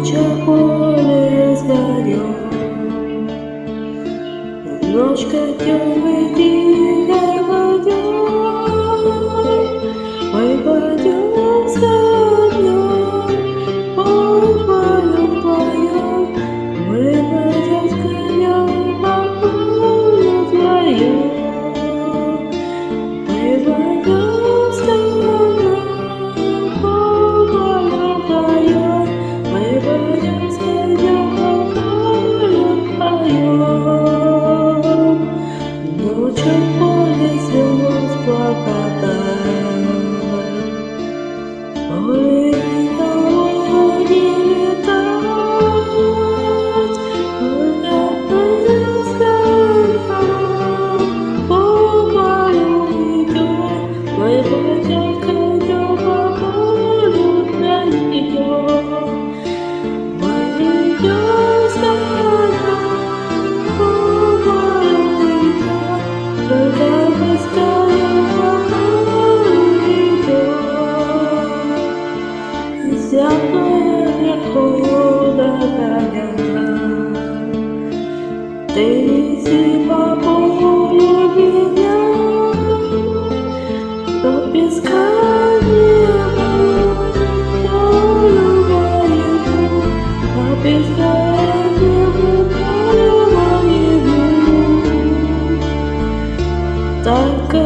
ночью поле сгорел, ночка темный тихой водой. Мы пойдем с огнем, вдвоем, мы пойдем с конем по полю вдвоем. Мы пойдем с огнем по полю вдвоем, мы пойдем с конем по полю вдвоем. Ночью поле звезд благодать, поле никого не видать, только скорее по полю идем, мы пойдем к коню по полю вдвоем. Мы идем с конем по полю идем, только быстрее по полю идем. Зябкая прихода коня, ты неси по полю меня, до песка небо, полю моему, до песка небо, полю моему. Только